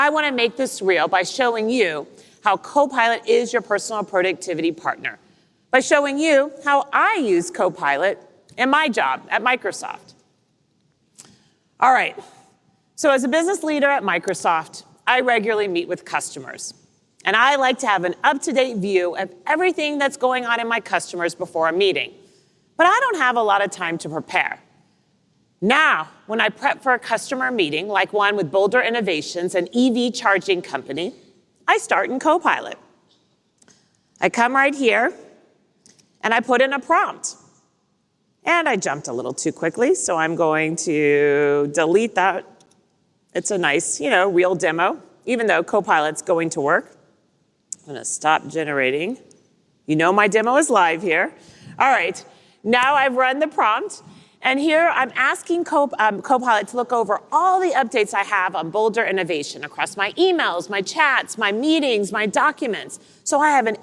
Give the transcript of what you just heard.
I want to make this real by showing you how Copilot is your personal productivity partner, by showing you how I use Copilot in my job at Microsoft. All right, so as a business leader at Microsoft, I regularly meet with customers. And I like to have an up-to-date view of everything that's going on in my customers before a meeting. But I don't have a lot of time to prepare. Now, when I prep for a customer meeting, like one with Boulder Innovations, an EV charging company, I start in Copilot. I come right here, and I put in a prompt. And I jumped a little too quickly, so I'm going to delete that. It's a nice, real demo, even though Copilot's going to work. I'm going to stop generating. My demo is live here. All right, now I've run the prompt. And here I'm asking Copilot to look over all the updates I have on Boulder Innovation across my emails, my chats, my meetings, my documents. So I have an